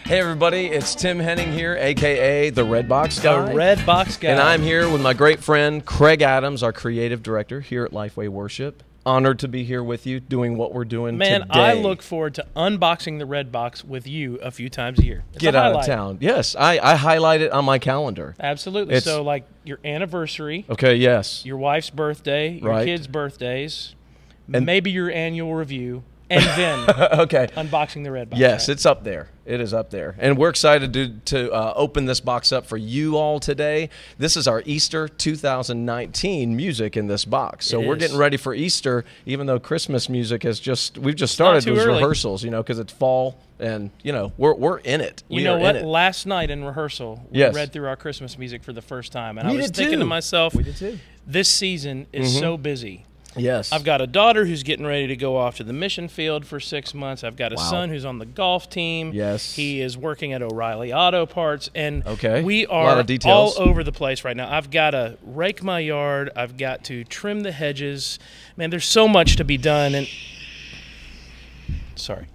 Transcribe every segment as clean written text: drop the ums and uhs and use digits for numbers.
Hey everybody, it's Tim Henning here, aka the Red Box Guy. The Red Box Guy. And I'm here with my great friend Craig Adams, our creative director here at LifeWay Worship. Honored to be here with you, doing what we're doing today. Man, I look forward to unboxing the Red Box with you a few times a year. Get out of town. Yes, I highlight it on my calendar. Absolutely. So like your anniversary. Okay, yes. Your wife's birthday, your kids' birthdays, and maybe your annual review. And then unboxing the Red Box. Yes, it's up there. It is up there. And we're excited to open this box up for you all today. This is our Easter 2019 music in this box. So we're getting ready for Easter, even though Christmas music has we've just started those rehearsals, you know, because it's fall and, you know, we're in it. You know what? Last night in rehearsal, we read through our Christmas music for the first time. And I was thinking to myself, this season is so busy. Yes. I've got a daughter who's getting ready to go off to the mission field for 6 months. I've got a son who's on the golf team. Yes. He is working at O'Reilly Auto Parts. And we are a lot of details. all over the place right now. I've got to rake my yard. I've got to trim the hedges. Man, there's so much to be done. And sorry.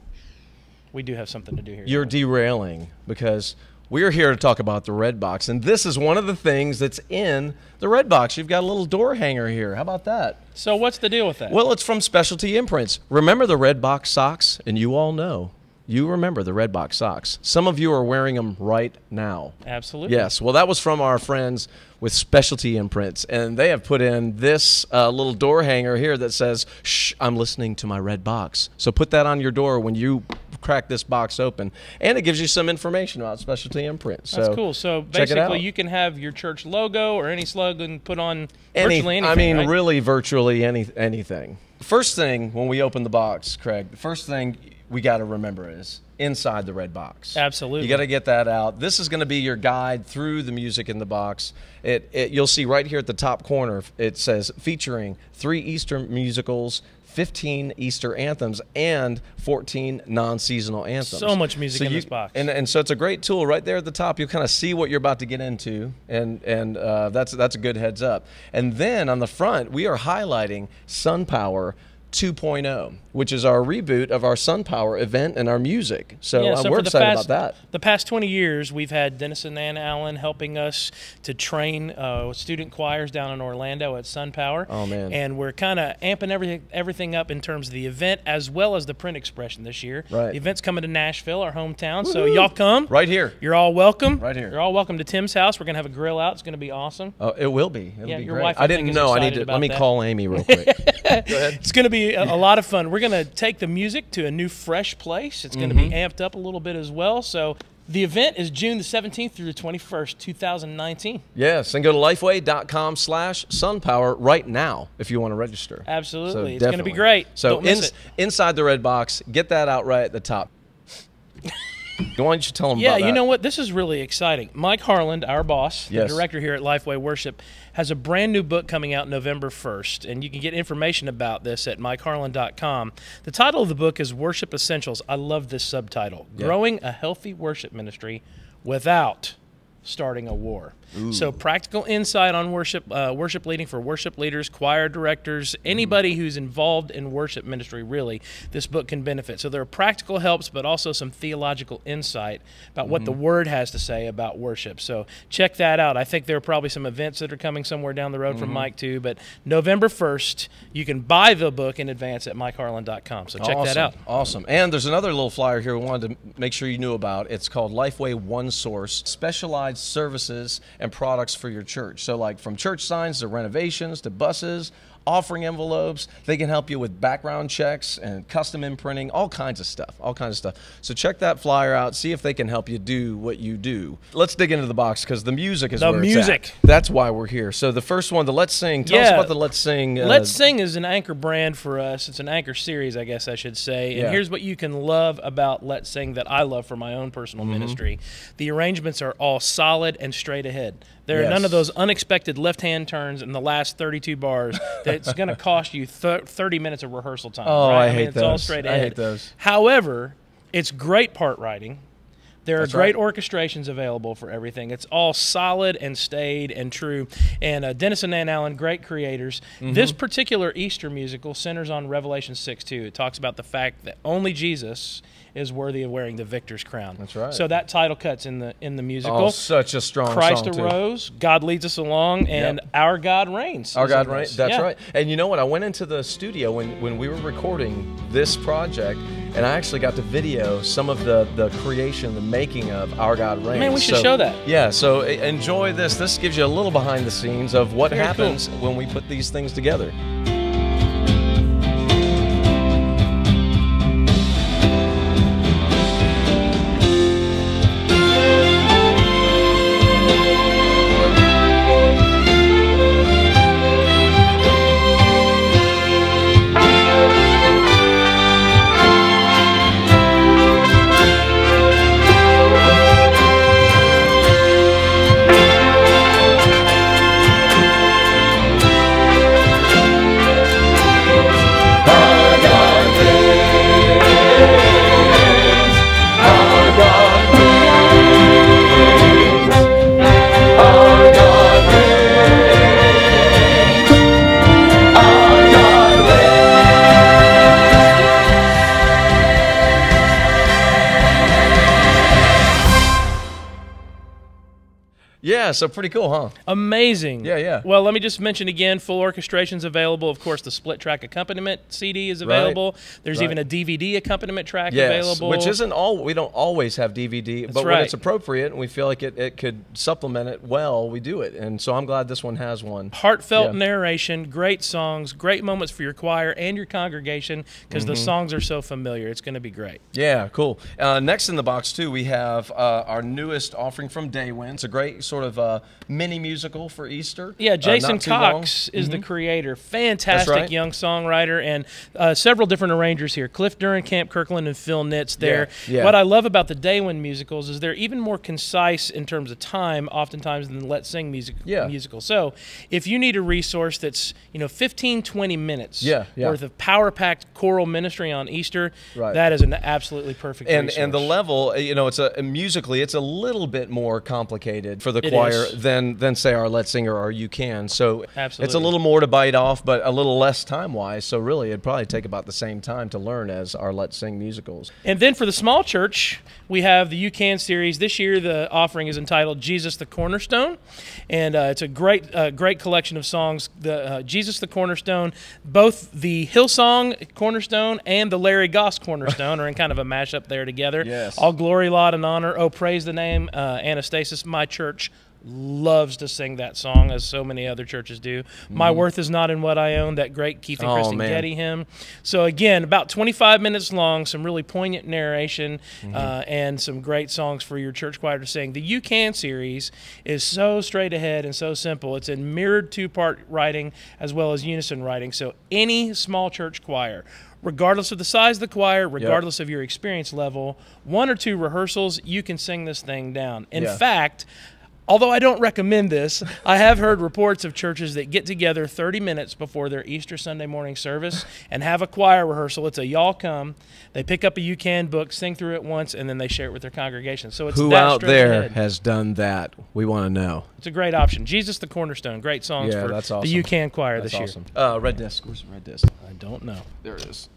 We do have something to do here. You're derailing because we're here to talk about the Red Box, and this is one of the things that's in the Red Box. You've got a little door hanger here. How about that? So what's the deal with that? Well, it's from Specialty Imprints. Remember the Red Box socks? And you all know. You remember the Red Box socks. Some of you are wearing them right now. Absolutely. Yes. Well, that was from our friends with Specialty Imprints, and they have put in this little door hanger here that says, "Shh, I'm listening to my Red Box." So put that on your door when you crack this box open, and it gives you some information about Specialty Imprints. So that's cool. So basically, you can have your church logo or any slogan put on virtually anything. I mean, right? really, virtually anything. First thing when we open the box, Craig, the first thing we got to remember is inside the Red Box. Absolutely. You got to get that out. This is going to be your guide through the music in the box. You'll see right here at the top corner, it says featuring 3 Easter musicals, 15 Easter anthems, and 14 non-seasonal anthems. So much music in this box. And so it's a great tool right there at the top. You'll kind of see what you're about to get into, and that's a good heads up. And then on the front, we are highlighting SunPower 2.0, which is our reboot of our SunPower event and our music. So, we're excited about that. The past 20 years, we've had Dennis and Ann Allen helping us to train student choirs down in Orlando at SunPower. Oh, man. And we're kind of amping everything up in terms of the event as well as the print expression this year. Right. The event's coming to Nashville, our hometown. So y'all come. Right here. You're all welcome. Right here. You're all welcome to Tim's house. We're going to have a grill out. It's going to be awesome. Oh, it will be. It'll be your great. wife, I didn't know. Let me call Amy real quick. Go ahead. It's going to be a lot of fun. We're going to take the music to a new, fresh place. It's going to be amped up a little bit as well. So the event is June the 17th through the 21st, 2019. Yes, and go to lifeway.com/sunpower right now if you want to register. Absolutely. So it's going to be great. So inside the Red Box, get that out right at the top. Why don't you tell them about that? Yeah, you know what? This is really exciting. Mike Harland, our boss, the Yes. director here at LifeWay Worship, has a brand new book coming out November 1st, and you can get information about this at mikeharland.com. The title of the book is Worship Essentials. I love this subtitle, Growing a Healthy Worship Ministry Without Starting a War. Ooh. So practical insight on worship leading for worship leaders, choir directors, anybody who's involved in worship ministry, really, this book can benefit. So there are practical helps, but also some theological insight about what the Word has to say about worship. So check that out. I think there are probably some events that are coming somewhere down the road from Mike, too. But November 1st, you can buy the book in advance at mikeharland.com. So check that out. Awesome. And there's another little flyer here we wanted to make sure you knew about. It's called LifeWay One Source, specialized services and products for your church. So like from church signs to renovations to buses, offering envelopes, they can help you with background checks and custom imprinting, all kinds of stuff. So check that flyer out, see if they can help you do what you do. Let's dig into the box because the music is where it's at. That's why we're here. So the first one, the Let's Sing. Tell us about the Let's Sing. Let's Sing is an anchor brand for us. It's an anchor series, I guess I should say. And here's what you can love about Let's Sing that I love for my own personal ministry. The arrangements are all solid and straight ahead. There are none of those unexpected left-hand turns in the last 32 bars that's going to cost you 30 minutes of rehearsal time. Oh, right? I hate those. It's all straight ahead. I hate those. However, it's great part writing. There are That's great right. orchestrations available for everything. It's all solid and staid and true. And Dennis and Ann Allen, great creators. This particular Easter musical centers on Revelation 6:2. It talks about the fact that only Jesus is worthy of wearing the victor's crown. That's right. So that title cuts in the musical. Oh, such a strong Christ song, too. arose, God leads us along, and our God reigns. Our is in God this. reigns. That's Yeah. right. And you know what? I went into the studio when we were recording this project, and I actually got to video some of the creation, the making of Our God Reigns. Man, we should show that. Yeah, so enjoy this. This gives you a little behind the scenes of what Very happens when we put these things together. Yeah, so pretty cool, huh? Amazing. Yeah, yeah. Well, let me just mention again, full orchestration's available. Of course, the split track accompaniment CD is available. There's Right. even a DVD accompaniment track Yes, available. which isn't all. We don't always have DVD, but when right. it's appropriate and we feel like it could supplement it well, we do it. And so I'm glad this one has one. Heartfelt Yeah. narration, great songs, great moments for your choir and your congregation because the songs are so familiar. It's going to be great. Yeah, cool. Next in the box, too, we have our newest offering from Daywin. It's a great sort of mini musical for Easter. Yeah, Jason not too Cox long. is the creator. Fantastic right. young songwriter and several different arrangers here. Cliff Camp Kirkland and Phil Nitz there. Yeah. What I love about the Daywin musicals is they're even more concise in terms of time oftentimes than the Let's Sing musical. So if you need a resource that's 15, 20 minutes worth of power-packed choral ministry on Easter, Right. that is an absolutely perfect resource. And the level, it's musically, it's a little bit more complicated for the It choir is. than say our Let's Sing or You Can. So it's a Absolutely. little more to bite off, but a little less time-wise. So really, it'd probably take about the same time to learn as our Let's Sing musicals. And then for the small church, we have the You Can series. This year, the offering is entitled Jesus the Cornerstone, and it's a great collection of songs. The Jesus the Cornerstone, both the Hillsong Cornerstone and the Larry Goss Cornerstone are in kind of a mashup there together. Yes. All glory, laud, and honor. Oh, praise the name, Anastasis. My church loves to sing that song, as so many other churches do. My worth is not in what I own, that great Keith and Kristen man. Getty hymn. So again, about 25 minutes long, some really poignant narration, and some great songs for your church choir to sing. The You Can series is so straight ahead and so simple. It's in mirrored two-part writing as well as unison writing. So any small church choir, regardless of the size of the choir, regardless of your experience level, 1 or 2 rehearsals, you can sing this thing down. In fact, although I don't recommend this, I have heard reports of churches that get together 30 minutes before their Easter Sunday morning service and have a choir rehearsal. It's a y'all come. They pick up a You Can book, sing through it once, and then they share it with their congregation. So it's Who that out straight there ahead. has done that? We want to know. It's a great option. Jesus the Cornerstone. Great songs for that's awesome. the You Can choir That's this year. awesome. Red disc. Where's the red disc? I don't know. There it is.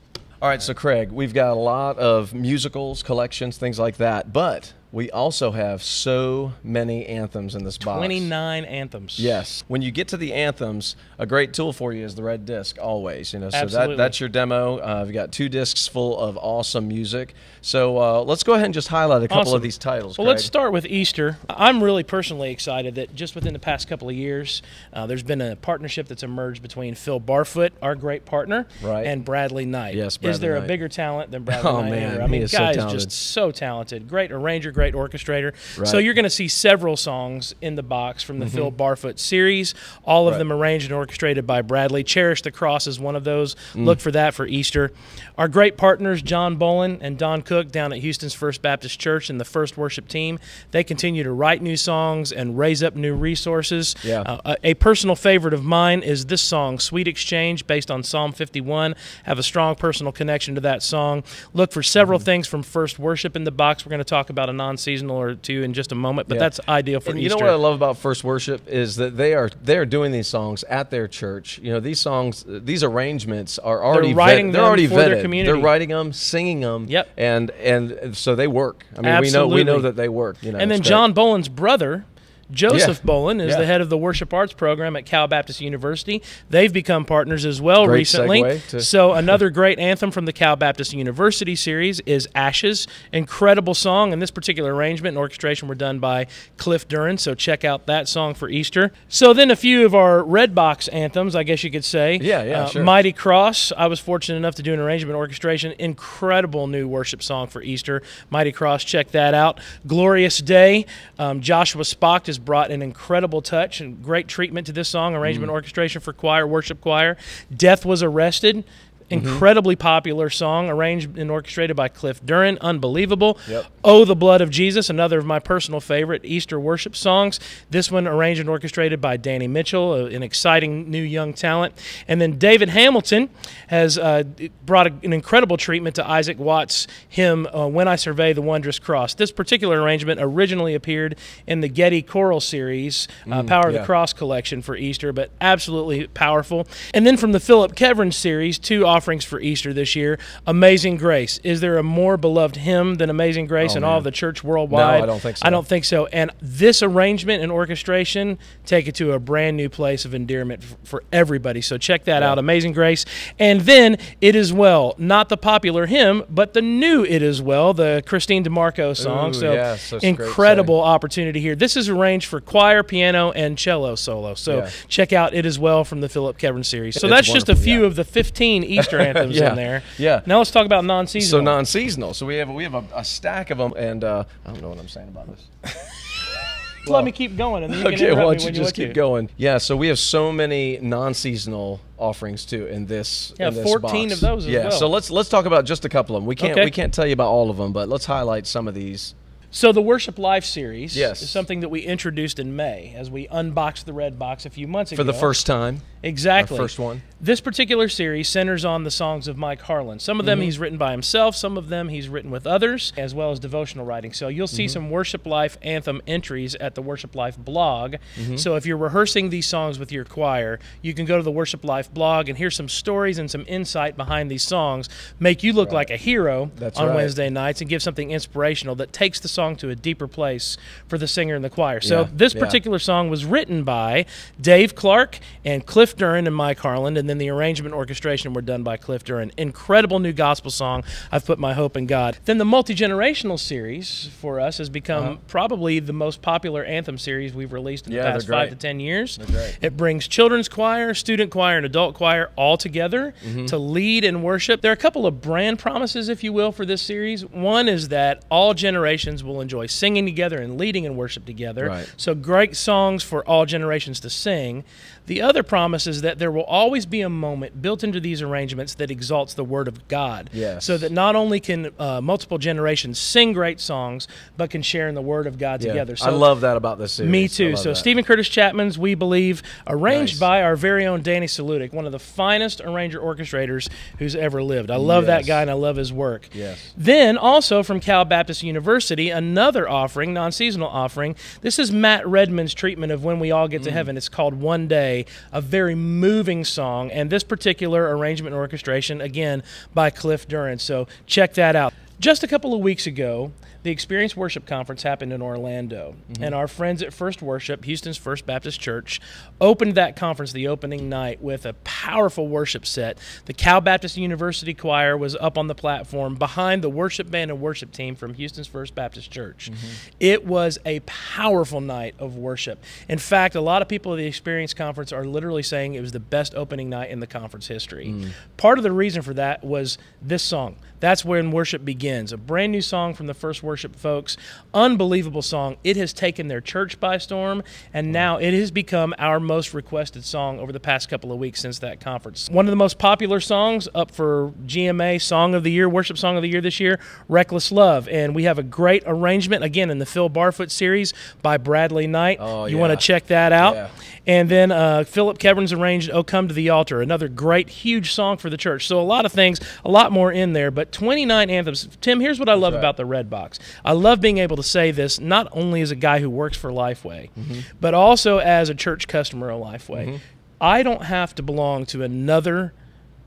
All right, so Craig, we've got a lot of musicals, collections, things like that, but we also have so many anthems in this box. 29 anthems. Yes. When you get to the anthems, a great tool for you is the red disc, always. So Absolutely. that's your demo. We've got 2 discs full of awesome music. So let's go ahead and just highlight a couple Awesome. of these titles, Well, Craig. let's start with Easter. I'm really personally excited that just within the past couple of years, there's been a partnership that's emerged between Phil Barfoot, our great partner, Right. and Bradley Knight. Yes, Is Bradley there a Knight. bigger talent than Bradley Oh, Knight? man, ever? I he mean, is so guy's talented. just so talented. Great arranger, great orchestrator. Right. So you're going to see several songs in the box from the Phil Barfoot series, all of Right. them arranged and orchestrated by Bradley. Cherish the Cross is one of those. Look for that for Easter. Our great partners, John Bolin and Don Cook, down at Houston's First Baptist Church and the First Worship Team, they continue to write new songs and raise up new resources. Yeah. A personal favorite of mine is this song, Sweet Exchange, based on Psalm 51. Have a strong personal connection to that song. Look for several things from First Worship in the box. We're going to talk about a non-seasonal or two in just a moment, but that's ideal for and Easter. You know what I love about First Worship is that they are doing these songs at their church. You know, these songs, these arrangements are already they're already vetted. their community. They're writing them, singing them, Yep. and so they work. I mean, Absolutely. we know that they work. You know, and then John Boland's brother, Joseph Bolin, is Yeah. the head of the worship arts program at Cal Baptist University. They've become partners as well Great recently. segue to- So another great anthem from the Cal Baptist University series is Ashes. Incredible song, and this particular arrangement and orchestration were done by Cliff Duran, so check out that song for Easter. So then a few of our red box anthems, I guess you could say. Sure. Mighty Cross, I was fortunate enough to do an arrangement orchestration. Incredible new worship song for Easter. Mighty Cross, check that out. Glorious Day, Joshua Spock has brought an incredible touch and great treatment to this song, arrangement orchestration for choir, worship choir. Death Was Arrested, incredibly popular song, arranged and orchestrated by Cliff Duran. Unbelievable. Yep. Oh, the Blood of Jesus, another of my personal favorite Easter worship songs. This one arranged and orchestrated by Danny Mitchell, an exciting new young talent. And then David Hamilton has brought an incredible treatment to Isaac Watts' hymn, When I Survey the Wondrous Cross. This particular arrangement originally appeared in the Getty Choral Series, Power of the Cross collection for Easter, but absolutely powerful. And then from the Philip Kevrin series, two offerings for Easter this year. Amazing Grace. Is there a more beloved hymn than Amazing Grace in all of the church worldwide? No, I don't think so. I don't think so. And this arrangement and orchestration take it to a brand new place of endearment for everybody. So check that out, Amazing Grace. And then It Is Well, not the popular hymn, but the new It Is Well, the Christine DeMarco song. Incredible opportunity here. This is arranged for choir, piano, and cello solo. So check out It Is Well from the Philip Kevrin series. So that's just a few of the 15 Easter anthems in there. Yeah. Now let's talk about non-seasonal. So non-seasonal. So we have a stack of them, and I don't know what I'm saying about this. Let me keep going, and then you can Okay, interrupt why me don't you when just keep going? Yeah, so we have so many non-seasonal offerings too in this. Yeah, in this 14 box. of those as well. So let's talk about just a couple of them. We can't tell you about all of them, but let's highlight some of these. So the Worship Life series Yes. is something that we introduced in May as we unboxed the red box a few months ago. For the first time. Exactly. Our first one. This particular series centers on the songs of Mike Harlan. Some of them he's written by himself, some of them he's written with others, as well as devotional writing. So you'll see some Worship Life anthem entries at the Worship Life blog. So if you're rehearsing these songs with your choir, you can go to the Worship Life blog and hear some stories and some insight behind these songs, make you look like a hero on Wednesday nights, and give something inspirational that takes the song to a deeper place for the singer and the choir. So this particular song was written by Dave Clark and Cliff Duran and Mike Harlan, and then the arrangement and orchestration were done by Cliff Duran. Incredible new gospel song, I've Put My Hope in God. Then the multi-generational series for us has become probably the most popular anthem series we've released in the past 5 to 10 years. It brings children's choir, student choir, and adult choir all together to lead and worship. There are a couple of brand promises, if you will, for this series. One is that all generations will enjoy singing together and leading in worship together. So great songs for all generations to sing. The other promise is that there will always be a moment built into these arrangements that exalts the Word of God. So that not only can multiple generations sing great songs, but can share in the Word of God together. So I love that about this series. Me too. So Stephen Curtis Chapman's, we believe, arranged by our very own Danny Salutic, one of the finest arranger orchestrators who's ever lived. I love that guy, and I love his work. Then also from Cal Baptist University, another offering, non-seasonal offering. This is Matt Redman's treatment of When We All Get to Heaven. It's called One Day, a very moving song, and this particular arrangement and orchestration, again, by Cliff Duran. So check that out. Just a couple of weeks ago, the Experience Worship Conference happened in Orlando, and our friends at First Worship, Houston's First Baptist Church, opened that conference the opening night with a powerful worship set. The Cal Baptist University Choir was up on the platform behind the worship band and worship team from Houston's First Baptist Church. It was a powerful night of worship. In fact, a lot of people at the Experience Conference are literally saying it was the best opening night in the conference history. Part of the reason for that was this song. That's When Worship Begins, a brand new song from the First Worship folks. Unbelievable song. It has taken their church by storm, and now it has become our most requested song over the past couple of weeks since that conference. One of the most popular songs up for GMA Song of the Year, Worship Song of the Year this year, Reckless Love. And we have a great arrangement, again, in the Phil Barfoot series by Bradley Knight. You want to check that out. And then Philip Kevrin's arranged Oh Come to the Altar, another great, huge song for the church. So a lot of things, a lot more in there, but 29 anthems. Tim, here's what I love about the red box. I love being able to say this not only as a guy who works for LifeWay, but also as a church customer of LifeWay. I don't have to belong to another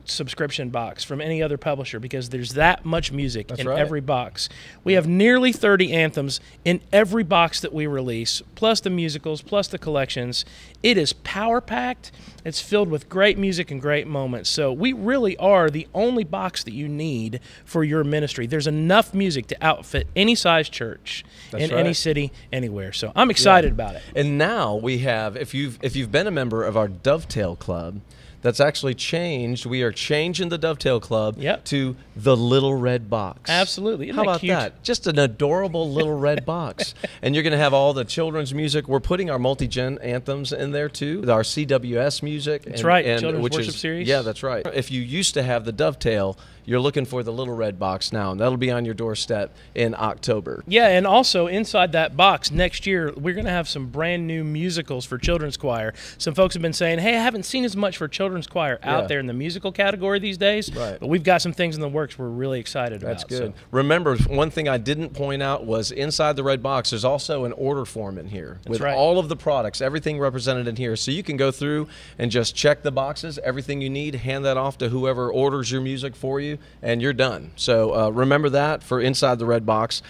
subscription box from any other publisher because there's that much music in every box. We have nearly 30 anthems in every box that we release, plus the musicals, plus the collections. It is power-packed. It's filled with great music and great moments. So we really are the only box that you need for your ministry. There's enough music to outfit any size church in any city, anywhere. So I'm excited about it. And now we have, if you've been a member of our Dovetail Club, that's actually changed. We are changing the Dovetail Club to the Little Red Box. Absolutely. Isn't How that about cute? that? Just an adorable little red box. And you're going to have all the children's music. We're putting our multi-gen anthems in there too. Our CWS music. That's right. Children's Worship Series. Yeah, that's right. If you used to have the Dovetail, you're looking for the Little Red Box now, and that'll be on your doorstep in October. Yeah, and also inside that box next year, we're going to have some brand new musicals for children's choir. Some folks have been saying, hey, I haven't seen as much for children's choir out there in the musical category these days, but we've got some things in the works we're really excited about. That's good. So. Remember, one thing I didn't point out was inside the red box, there's also an order form in here with all of the products, everything represented in here. So you can go through and just check the boxes, everything you need, hand that off to whoever orders your music for you, and you're done. So remember that for inside the red box.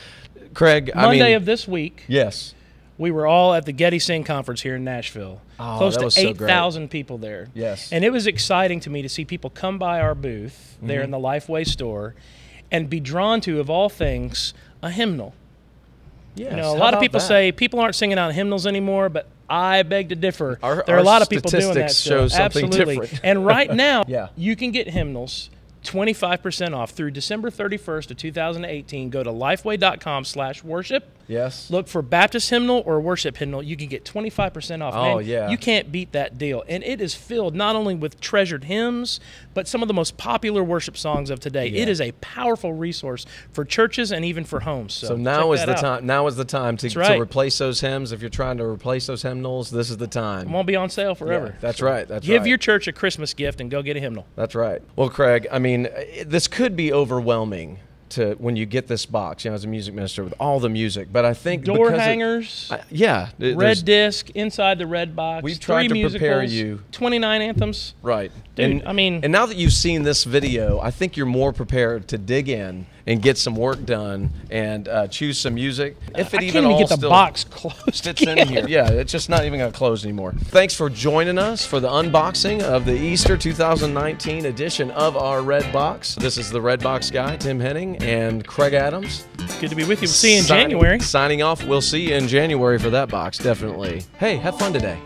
Craig, Monday of this week. Yes. We were all at the Getty Sing Conference here in Nashville. Close to 8,000 people there. Yes. And it was exciting to me to see people come by our booth there in the LifeWay store and be drawn to, of all things, a hymnal. Yes. You know, a lot of people say people aren't singing out hymnals anymore, but I beg to differ. There are a lot of people doing that still. Show something Absolutely. different. And right now, you can get hymnals 25% off through December 31st of 2018. Go to lifeway.com/worship. Yes. Look for Baptist hymnal or worship hymnal. You can get 25% off. Oh, Man, yeah. You can't beat that deal. And it is filled not only with treasured hymns, but some of the most popular worship songs of today. It is a powerful resource for churches and even for homes. So now is the time. Now is the time to replace those hymns. If you're trying to replace those hymnals, this is the time. It won't be on sale forever. Yeah, that's right. That's Give your church a Christmas gift and go get a hymnal. That's right. Well, Craig, I mean, this could be overwhelming to when you get this box, you know, as a music minister with all the music. But I think door hangers, red disc inside the red box. We've tried to prepare you. 29 anthems. Right. Dude, I mean, and now that you've seen this video, I think you're more prepared to dig in and get some work done and choose some music. If it even get the box closed fits in here. Yeah, it's just not even going to close anymore. Thanks for joining us for the unboxing of the Easter 2019 edition of our Red Box. This is the Red Box guy, Tim Henning, and Craig Adams. Good to be with you. We'll see you in January. Signing off. We'll see you in January for that box, definitely. Hey, have fun today.